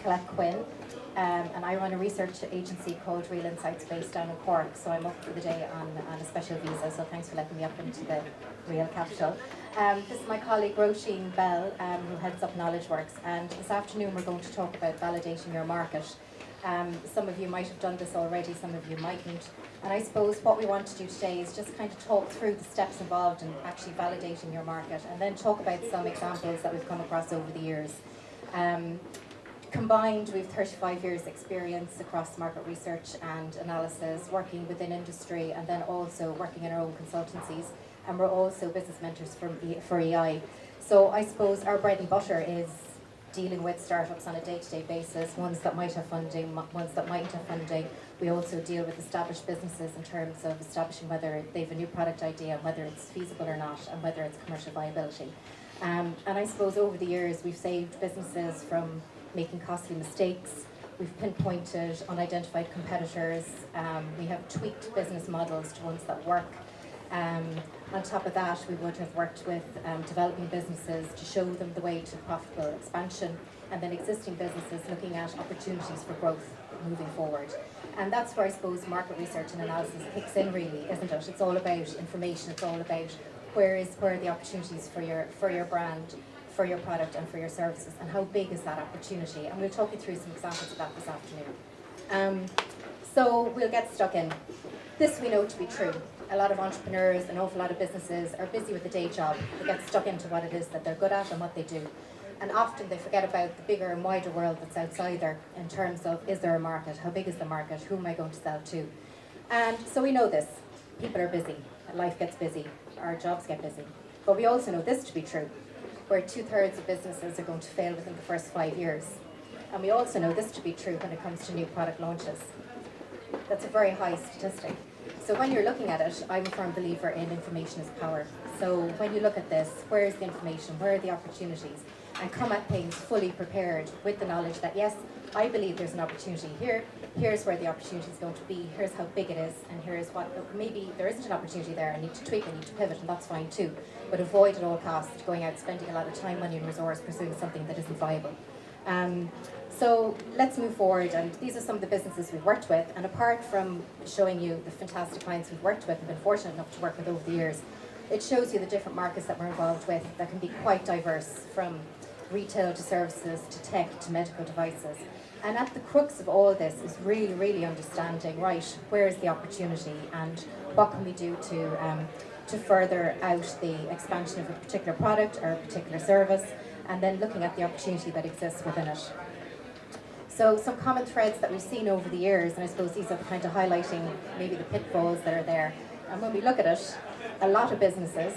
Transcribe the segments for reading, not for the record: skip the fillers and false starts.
Colette Quinn, and I run a research agency called Real Insights based down in Cork. So I'm up for the day on a special visa, so thanks for letting me up into the real capital. This is my colleague Roisin who heads up Knowledgeworks, and this afternoon we're going to talk about validating your market. Some of you might have done this already, some of you mightn't. And I suppose what we want to do today is just kind of talk through the steps involved in actually validating your market, and then talk about some examples that we've come across over the years. Combined, we've 35 years experience across market research and analysis, working within industry and then also working in our own consultancies. And we're also business mentors for EI. So I suppose our bread and butter is dealing with startups on a day-to-day basis, ones that might have funding, ones that mightn't have funding. We also deal with established businesses in terms of establishing whether they have a new product idea, whether it's feasible or not, and whether it's commercial viability. And I suppose over the years we've saved businesses from making costly mistakes. We've pinpointed unidentified competitors. We have tweaked business models to ones that work. On top of that, we would have worked with developing businesses to show them the way to profitable expansion, and then existing businesses looking at opportunities for growth moving forward. And that's where I suppose market research and analysis kicks in, really, isn't it? It's all about information. It's all about where are the opportunities for your brand, for your product, and for your services, and how big is that opportunity. And we'll talk you through some examples of that this afternoon. So we'll get stuck in. This we know to be true. A lot of entrepreneurs, an awful lot of businesses are busy with the day job. They get stuck into what it is that they're good at and what they do. And often they forget about the bigger and wider world that's outside there in terms of, is there a market? How big is the market? Who am I going to sell to? And so we know this. People are busy. Life gets busy. Our jobs get busy. But we also know this to be true, where 2/3 of businesses are going to fail within the first 5 years. And we also know this to be true when it comes to new product launches. That's a very high statistic. So when you're looking at it, I'm a firm believer in information is power. So when you look at this, where is the information, where are the opportunities? And come at things fully prepared with the knowledge that, yes, I believe there's an opportunity here, here's where the opportunity is going to be, here's how big it is, and here's what, maybe there isn't an opportunity there, I need to tweak, I need to pivot, and that's fine too. But avoid at all costs going out spending a lot of time, money and resource pursuing something that isn't viable. So let's move forward, and these are some of the businesses we've worked with, and apart from showing you the fantastic clients we've worked with and been fortunate enough to work with over the years, it shows you the different markets that we're involved with that can be quite diverse, from retail to services to tech to medical devices. And at the crux of all this is really, really understanding, right, where is the opportunity and what can we do to further out the expansion of a particular product or a particular service, and then looking at the opportunity that exists within it. So some common threads that we've seen over the years, and I suppose these are kind of highlighting maybe the pitfalls that are there. And when we look at it, a lot of businesses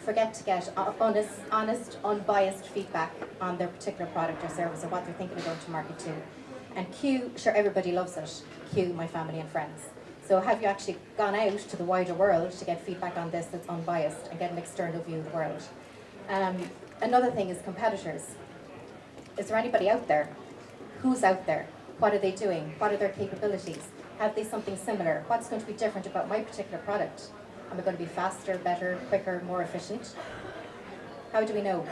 forget to get honest, unbiased feedback on their particular product or service or what they're thinking of going to market to. And Q, sure, everybody loves it. Q, my family and friends. So have you actually gone out to the wider world to get feedback on this that's unbiased and get an external view of the world? Another thing is competitors. Is there anybody out there? Who's out there? What are they doing? What are their capabilities? Have they something similar? What's going to be different about my particular product? Am I going to be faster, better, quicker, more efficient? How do we know?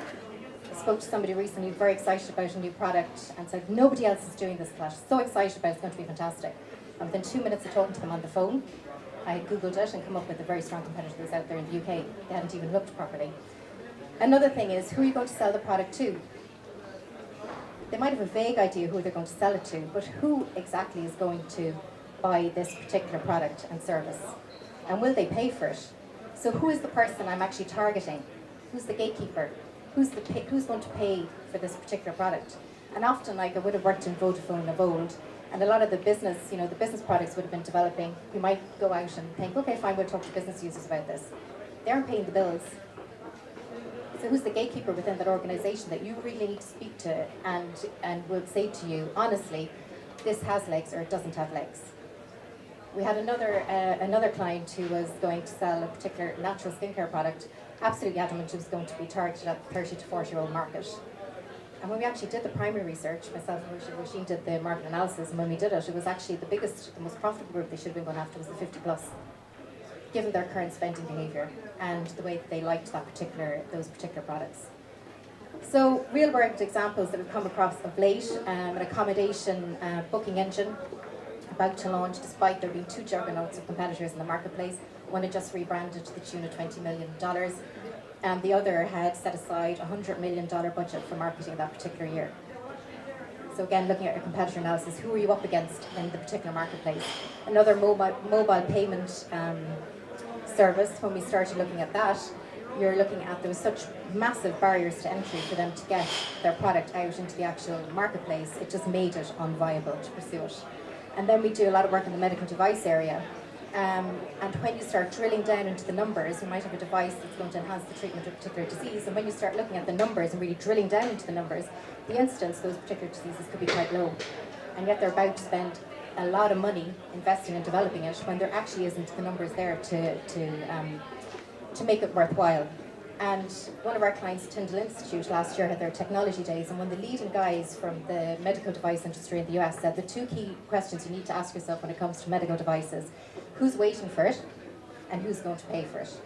I spoke to somebody recently very excited about a new product and said, nobody else is doing this, Clash. So excited about it, it's going to be fantastic. And within 2 minutes of talking to them on the phone, I had Googled it and come up with a very strong competitor that's out there in the UK. They hadn't even looked properly. Another thing is, who are you going to sell the product to? They might have a vague idea who they're going to sell it to, but who exactly is going to buy this particular product and service? And will they pay for it? So who is the person I'm actually targeting? Who's the gatekeeper? Who's going to pay for this particular product? And often, like I would have worked in Vodafone of old, and a lot of the business, the business products would have been developing. We might go out and think, okay, fine, we'll talk to business users about this. They aren't paying the bills. So who's the gatekeeper within that organisation that you really need to speak to and will say to you, honestly, this has legs or it doesn't have legs? We had another client who was going to sell a particular natural skincare product, absolutely adamant it was going to be targeted at the 30 to 40-year-old market. And when we actually did the primary research, myself and Roisin did the market analysis, and when we did it, it was actually the most profitable group they should have been going after was the 50 plus, given their current spending behaviour and the way that they liked those particular products. So real world examples that have come across of late, an accommodation booking engine about to launch despite there being two juggernauts of competitors in the marketplace. One had just rebranded to the tune of $20 million, and the other had set aside a $100 million budget for marketing that particular year. So again, looking at your competitor analysis, who are you up against in the particular marketplace? Another mobile payment service, when we started looking at that, you're looking at there was such massive barriers to entry for them to get their product out into the actual marketplace. It just made it unviable to pursue it. And then we do a lot of work in the medical device area. And when you start drilling down into the numbers, you might have a device that's going to enhance the treatment of a particular disease. And when you start looking at the numbers and really drilling down into the numbers, the incidence of those particular diseases could be quite low. And yet they're about to spend a lot of money investing in developing it when there actually isn't the numbers there to make it worthwhile. And one of our clients, Tyndall Institute, last year had their technology days, and one of the leading guys from the medical device industry in the US said the two key questions you need to ask yourself when it comes to medical devices: who's waiting for it and who's going to pay for it.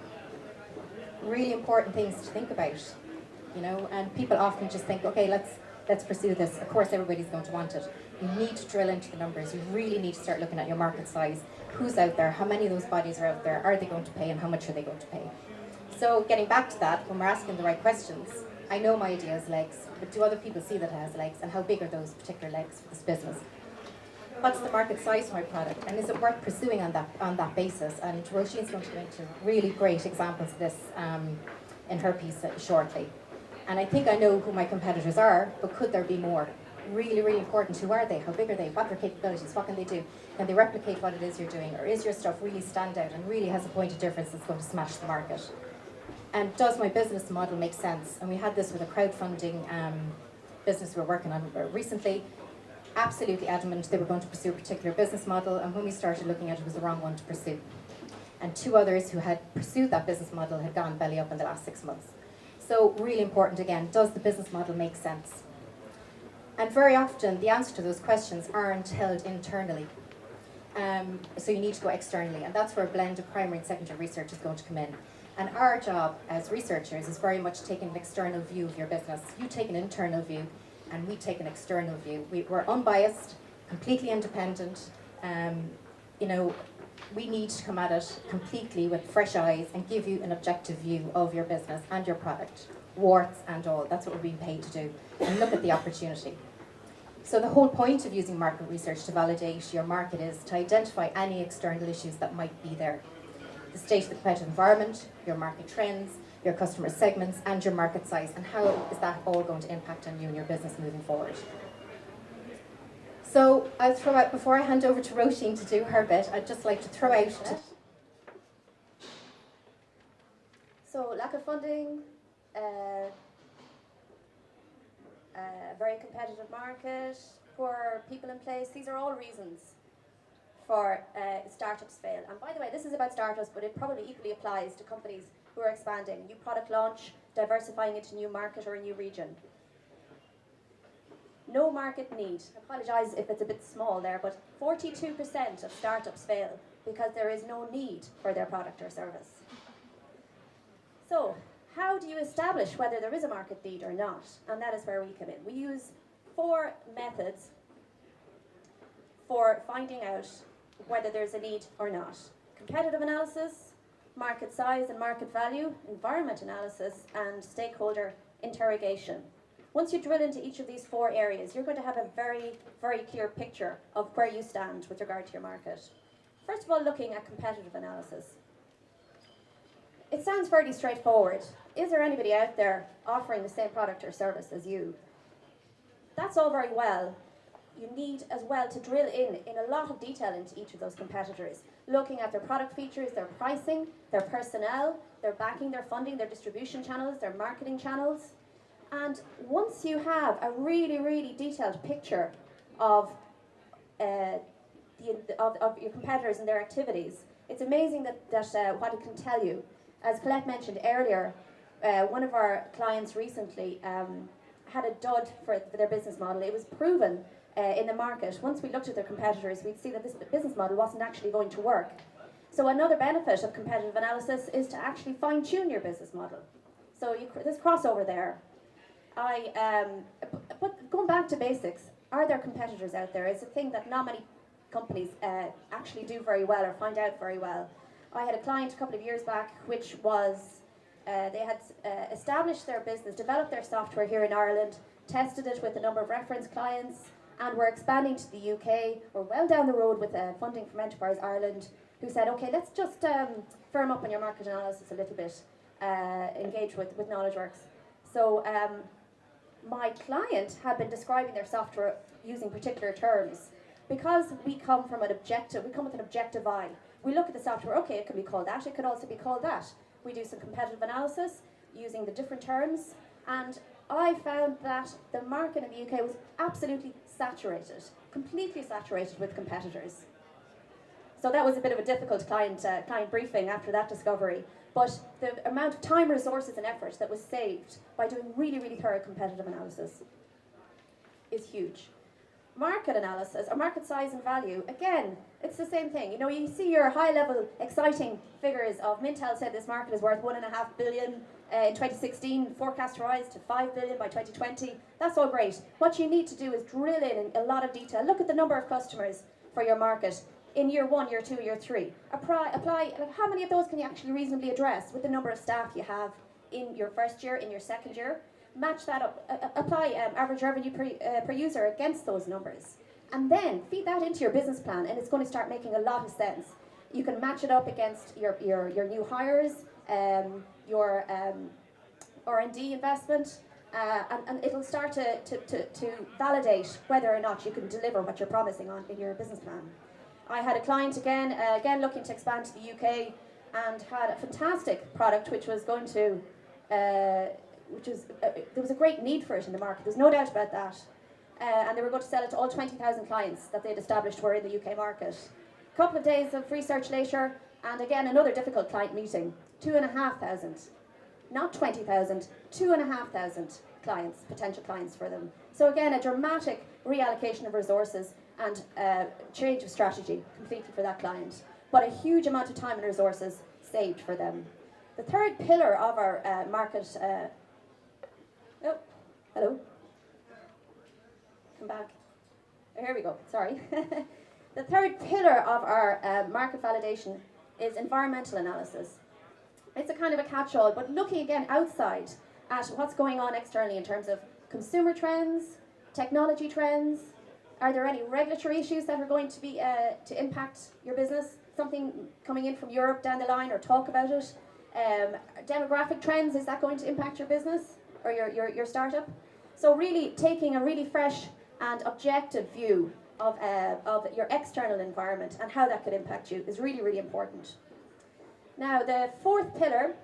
Really important things to think about, you know, and people often just think, okay, let's pursue this. Of course everybody's going to want it. You need to drill into the numbers. You really need to start looking at your market size. Who's out there? How many of those bodies are out there? Are they going to pay, and how much are they going to pay? So getting back to that, when we're asking the right questions, I know my idea has legs, but do other people see that it has legs, and how big are those particular legs for this business? What's the market size for my product, and is it worth pursuing on that basis? And Roisin's going to go into really great examples of this in her piece shortly. And I think I know who my competitors are, but could there be more? Really, really important. Who are they? How big are they? What are their capabilities? What can they do? Can they replicate what it is you're doing? Or is your stuff really stand out and really has a point of difference that's going to smash the market? And does my business model make sense? And we had this with a crowdfunding business we were working on recently. Absolutely adamant they were going to pursue a particular business model, and when we started looking at it, it was the wrong one to pursue. And two others who had pursued that business model had gone belly up in the last 6 months. So really important again, does the business model make sense? And very often the answer to those questions aren't held internally. So you need to go externally, and that's where a blend of primary and secondary research is going to come in. And our job as researchers is very much taking an external view of your business. You take an internal view, and we take an external view. We're unbiased, completely independent. You know, we need to come at it completely with fresh eyes and give you an objective view of your business and your product, warts and all. That's what we're being paid to do. And look at the opportunity. So the whole point of using market research to validate your market is to identify any external issues that might be there. The state of the competitive environment, your market trends, your customer segments, and your market size, and how is that all going to impact on you and your business moving forward. So I'll throw out, before I hand over to Roisin to do her bit, I'd just like to throw out... So lack of funding, very competitive market, poor people in place, these are all reasons for startups fail. And by the way, this is about startups, but it probably equally applies to companies who are expanding, new product launch, diversifying into a new market or a new region. No market need. I apologise if it's a bit small there, but 42% of startups fail because there is no need for their product or service. So, how do you establish whether there is a market need or not? And that is where we come in. We use 4 methods for finding out whether there's a need or not. Competitive analysis, market size and market value, environment analysis, and stakeholder interrogation. Once you drill into each of these 4 areas, you're going to have a very, very clear picture of where you stand with regard to your market. First of all, looking at competitive analysis. It sounds fairly straightforward. Is there anybody out there offering the same product or service as you? That's all very well. You need as well to drill in a lot of detail into each of those competitors, looking at their product features, their pricing, their personnel, their backing, their funding, their distribution channels, their marketing channels. And once you have a really, really detailed picture of your competitors and their activities, it's amazing that what it can tell you. As Colette mentioned earlier, one of our clients recently had a dud for their business model. It was proven in the market. Once we looked at their competitors, we'd see that this business model wasn't actually going to work. So another benefit of competitive analysis is to actually fine-tune your business model. So there's crossover there. But going back to basics, are there competitors out there? It's a thing that not many companies actually do very well or find out very well. I had a client a couple of years back which was, they had established their business, developed their software here in Ireland, tested it with a number of reference clients, and were expanding to the UK. We're well down the road with funding from Enterprise Ireland, who said, okay, let's just firm up on your market analysis a little bit, engage with Knowledgeworks. So my client had been describing their software using particular terms. Because we come with an objective eye. We look at the software, okay, it can be called that, it could also be called that. We do some competitive analysis using the different terms, and I found that the market in the UK was absolutely saturated, completely saturated with competitors. So that was a bit of a difficult client briefing after that discovery. But the amount of time, resources and effort that was saved by doing really, really thorough competitive analysis is huge. Market analysis, or market size and value, again, it's the same thing. You know, you see your high-level, exciting figures of Mintel said this market is worth $1.5 billion in 2016, forecast to rise to $5 billion by 2020. That's all great. What you need to do is drill in a lot of detail. Look at the number of customers for your market in year 1, year 2, year 3. Apply like, how many of those can you actually reasonably address with the number of staff you have in your first year, in your second year? Match that up, apply average revenue per user against those numbers. And then feed that into your business plan, and it's going to start making a lot of sense. You can match it up against your new hires, your R&D investment, and it'll start to validate whether or not you can deliver what you're promising on in your business plan. I had a client again looking to expand to the UK, and had a fantastic product which was going to there was a great need for it in the market, there's no doubt about that. And they were going to sell it to all 20,000 clients that they'd established were in the UK market. A couple of days of research later, and again another difficult client meeting, 2,500, not 20,000, 2,500 clients, potential clients for them. So again, a dramatic reallocation of resources and change of strategy completely for that client, but a huge amount of time and resources saved for them. The third pillar of our market, oh, hello, come back, here we go, sorry. The third pillar of our market validation is environmental analysis. It's a kind of a catch-all, but looking again outside at what's going on externally in terms of consumer trends, technology trends. Are there any regulatory issues that are going to be to impact your business? Something coming in from Europe down the line, or talk about it? Demographic trends, is that going to impact your business or your startup? So really taking a really fresh and objective view of your external environment and how that could impact you is really, really important. Now, the fourth pillar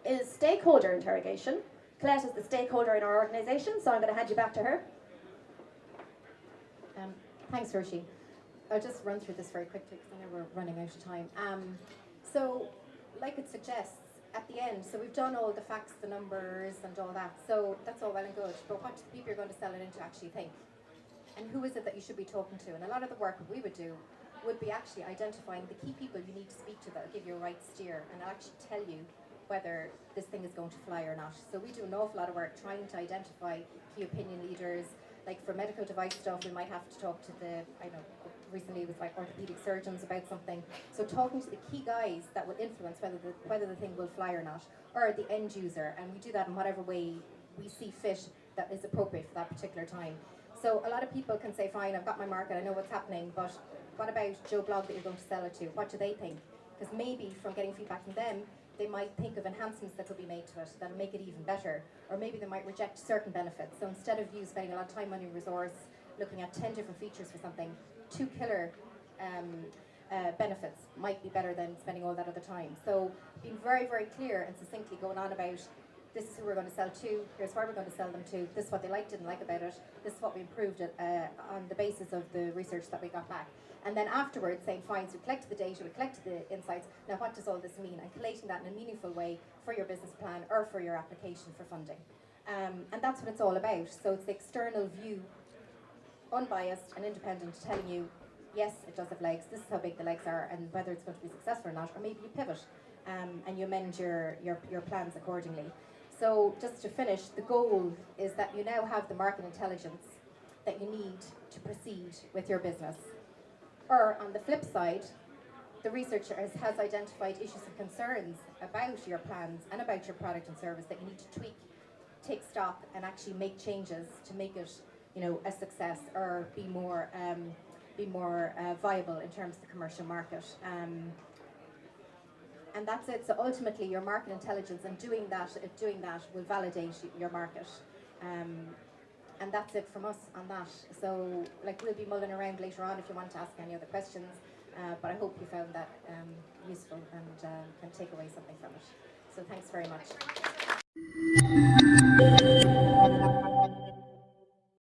is stakeholder interrogation. Colette is the stakeholder in our organisation, so I'm going to hand you back to her. Thanks, Roisin. I'll just run through this very quickly because I know we're running out of time. So, like it suggests, at the end, so we've done all the facts, the numbers, and all that. So that's all well and good. But what do the people you're going to sell it into actually think? And who is it that you should be talking to? And a lot of the work that we would do would be actually identifying the key people you need to speak to that will give you a right steer and actually tell you whether this thing is going to fly or not. So we do an awful lot of work trying to identify key opinion leaders. Like for medical device stuff, we might have to talk to recently it was like orthopedic surgeons about something. So talking to the key guys that will influence whether the thing will fly or not, or the end user, and we do that in whatever way we see fit that is appropriate for that particular time. So a lot of people can say, fine, I've got my market, I know what's happening, but what about Joe Blog that you're going to sell it to? What do they think? Because maybe from getting feedback from them, they might think of enhancements that could be made to it that'll make it even better, or maybe they might reject certain benefits. So instead of you spending a lot of time, money, resource, looking at 10 different features for something, 2 killer benefits might be better than spending all that other time. So being very, very clear and succinctly going on about, this is who we're going to sell to, here's where we're going to sell them to, this is what they liked, didn't like about it, this is what we improved it, on the basis of the research that we got back. And then afterwards saying, fine, so we collected the data, we collected the insights, now what does all this mean? And collating that in a meaningful way for your business plan or for your application for funding. And that's what it's all about. So it's the external view, unbiased and independent, telling you, yes, it does have legs, this is how big the legs are, and whether it's going to be successful or not, or maybe you pivot and you amend your plans accordingly. So just to finish, the goal is that you now have the market intelligence that you need to proceed with your business. Or on the flip side, the researcher has identified issues and concerns about your plans and about your product and service that you need to tweak, take stock, and actually make changes to make it, a success or be more viable in terms of the commercial market. And that's it. So ultimately, your market intelligence and doing that will validate your market. And that's it from us on that. So we'll be mulling around later on if you want to ask any other questions. But I hope you found that useful and can take away something from it. So thanks very much.